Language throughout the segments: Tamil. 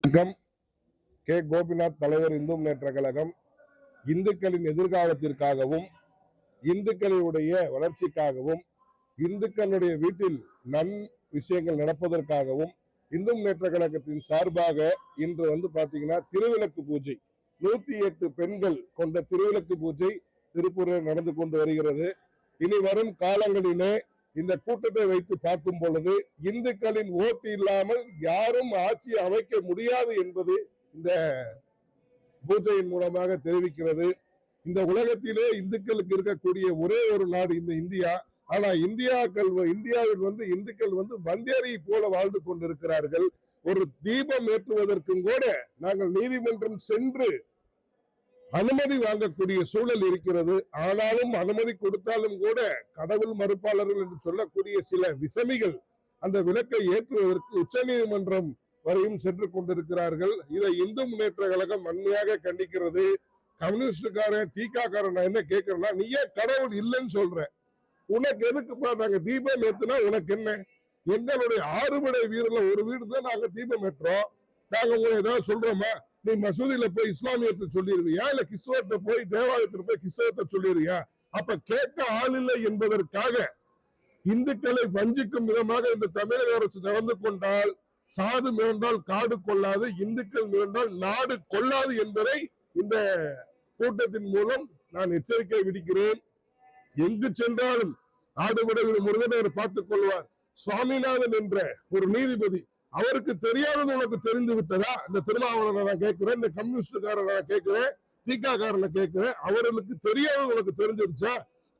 வணக்கம். கே. கோபிநாத், தலைவர், இந்து முன்னேற்ற கழகம். இந்துக்களின் எதிர்காலத்திற்காகவும் இந்துக்களுடைய வளர்ச்சிக்காகவும் இந்துக்களுடைய வீட்டில் விஷயங்கள் நடப்பதற்காகவும் இந்து முன்னேற்ற கழகத்தின் சார்பாக இன்று பாத்தீங்கன்னா திருவிளக்கு பூஜை 108 பெண்கள் கொண்ட திருவிளக்கு பூஜை திருப்பூரில் நடந்து கொண்டு வருகிறது. இனி வரும் காலங்களிலே இந்த கூட்டத்தை வைத்து பார்க்கும் பொழுது இந்துக்களின் ஓட்டு இல்லாமல் யாரும் ஆட்சி அமைக்க முடியாது என்பது இந்த பூஜையின் மூலமாக தெரிவிக்கிறது. இந்த உலகத்திலே இந்துக்களுக்கு இருக்கக்கூடிய ஒரே ஒரு நாடு இந்த இந்தியா. ஆனா இந்தியாவில் இந்துக்கள் வந்தேரி போல வாழ்ந்து கொண்டிருக்கிறார்கள். ஒரு தீபம் ஏற்றுவதற்கும் கூட நாங்கள் நீதிமன்றம் சென்று அனுமதி வாங்கக்கூடிய சூழல் இருக்கிறது. ஆனாலும் அனுமதி கொடுத்தாலும் கூட கடவுள் மறுப்பாளர்கள் என்று சொல்லக்கூடிய சில விசமிகள் அந்த விளக்கை ஏற்றுவதற்கு உச்ச நீதிமன்றம் வரையும் சென்று கொண்டிருக்கிறார்கள். இதை இந்து முன்னேற்ற கழகம் வன்மையாக கண்டிக்கிறது. கம்யூனிஸ்டுக்காரன் தீக்காக்காரன் என்ன கேட்கிறேன்னா, நீ ஏன் கடவுள் இல்லைன்னு சொல்ற? உனக்கு எதுக்குப்பா நாங்க தீபம் ஏத்துனா உனக்கு என்ன? எங்களுடைய ஆறுபடை வீரர்ல ஒரு வீடுல நாங்க தீபம் ஏற்றோம். நாங்க உங்களை ஏதாவது சொல்றோமா? நீ மசூதியில போய் இஸ்லாமியத்தை சொல்லிடுவியா, இல்ல கிறிஸ்தவத்தை போய் தேவாலயத்தில் போய் கிறிஸ்தவத்தை சொல்லிடுவியா? அப்ப கேட்க ஆள் இல்லை என்பதற்காக இந்துக்களை வஞ்சிக்கும் விதமாக இந்த தமிழக அரசு நடந்து கொண்டால், சாது மிரண்டால் காடு கொள்ளாது, இந்துக்கள் மிரண்டால் நாடு கொள்ளாது என்பதை இந்த கூட்டத்தின் மூலம் நான் எச்சரிக்கை விடுக்கிறேன். எங்கு சென்றாலும் ஆடுபடையில் முருகனர் பார்த்துக் கொள்வார். சுவாமிநாதன் என்ற ஒரு நீதிபதி, அவருக்கு தெரியாதது உனக்கு தெரிந்து விட்டதா? இந்த திருமாவளவனை நான் கேட்கிறேன், இந்த கம்யூனிஸ்டுக்காரனை நான் கேட்கிறேன், தீக்காக்காரனை கேட்கிறேன், அவர்களுக்கு தெரியாதது உனக்கு தெரிஞ்சிருச்சா?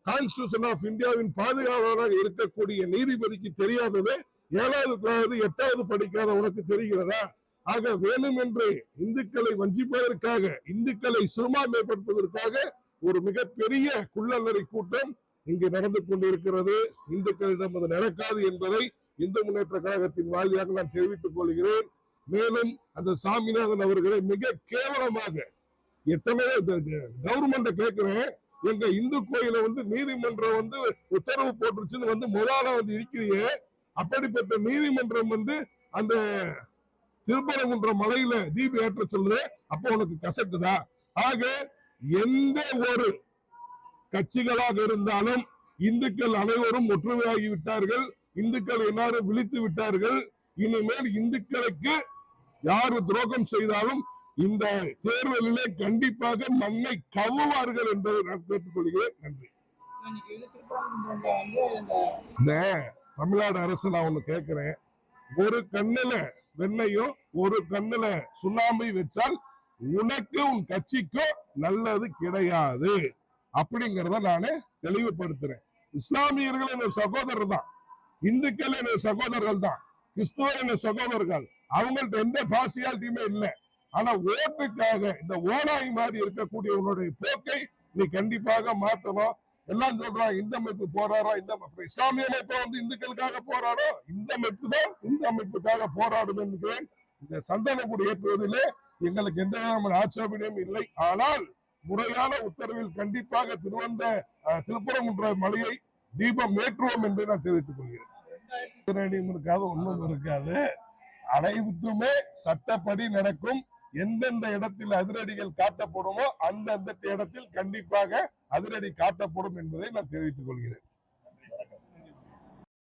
கான்ஸ்டிடியூஷன் ஆஃப் இந்தியாவின் பாதுகாவலராக இருக்கக்கூடிய நீதிபதிக்கு தெரியாதது 7வது 8வது படிக்காத உனக்கு தெரிகிறதா? ஆக வேணுமென்றே இந்துக்களை வஞ்சிப்பதற்காக, இந்துக்களை சிறுபான்மைப்படுத்துவதற்காக ஒரு மிகப்பெரிய குள்ளநரி கூட்டம் இங்கு நடந்து கொண்டிருக்கிறது. இந்துக்களிடம் அது நடக்காது என்பதை இந்து முன்னேற்ற கழகத்தின் வாயிலாக நான் தெரிவித்துக் கொள்கிறேன். மேலும் அந்த சாமிநாதன் அவர்களை மிக கேவலமாக எத்தனையோ கவர்மெண்ட கேட்கிறேன், எங்க இந்து கோயில நீதிமன்றம் உத்தரவு போட்டுருச்சுன்னு முதல்ல இருக்கிறீங்க. அப்படிப்பட்ட நீதிமன்றம் அந்த திருப்பரங்குன்றம் மலையில தீபம் ஏற்ற சொல்லுது. அப்ப உனக்கு கசட்டுதா? ஆக எந்த ஒரு கட்சிகளாக இருந்தாலும் இந்துக்கள் அனைவரும் ஒற்றுமையாகி விட்டார்கள். இந்துக்கள் எல்லாரும் விழித்து விட்டார்கள். இனிமேல் இந்துக்களுக்கு யாரு துரோகம் செய்தாலும் இந்த தேர்தலிலே கண்டிப்பாக மண்ணை கவ்வுவார்கள் என்பதை நான் கேட்டுக்கொள்கிறேன். நன்றி. இந்த தமிழ்நாடு அரசு நான் ஒண்ணு கேட்கிறேன், ஒரு கண்ணுல வெண்ணையும் ஒரு கண்ணுல சுண்ணாம்பை வச்சால் உனக்கு உன் கட்சிக்கும் நல்லது கிடையாது அப்படிங்கறத நானு தெளிவுபடுத்துறேன். இஸ்லாமியர்கள் என் சகோதரர் தான், இந்துக்கள் என் சகோதரர்கள் தான், கிறிஸ்துவர் என் சகோதரர்கள். அவங்கள்ட்ட எந்த பார்சியாலிட்டியுமே இல்லை. ஆனா ஓட்டுக்காக இந்த ஓனாய் மாதிரி இருக்கக்கூடிய உன்னுடைய போக்கை நீ கண்டிப்பாக மாற்றணும். எல்லாம் சொல்றான் இந்த அமைப்பு போராடா, இந்த இஸ்லாமிய அமைப்பு இந்துக்களுக்காக போராடும், இந்த அமைப்பு தான் இந்த அமைப்புக்காக போராடும் என்கிறேன். இந்த சந்தனக்கூடு ஏற்றுவதிலே எங்களுக்கு எந்த விதமான ஆட்சேபனையும் இல்லை. ஆனால் முறையான உத்தரவில் கண்டிப்பாக திருப்பரங்குன்ற மலையை தீபம் ஏற்றுவோம் என்று நான் தெரிவித்துக் கொள்கிறேன். இருக்காது, ஒன்றும் இருக்காது. அனைத்துமே சட்டப்படி நடக்கும். எந்தெந்த இடத்தில் அதிரடிகள் காட்டப்படுமோ அந்தந்த இடத்தில் கண்டிப்பாக அதிரடி காட்டப்படும் என்பதை நான் தெரிவித்துக் கொள்கிறேன்.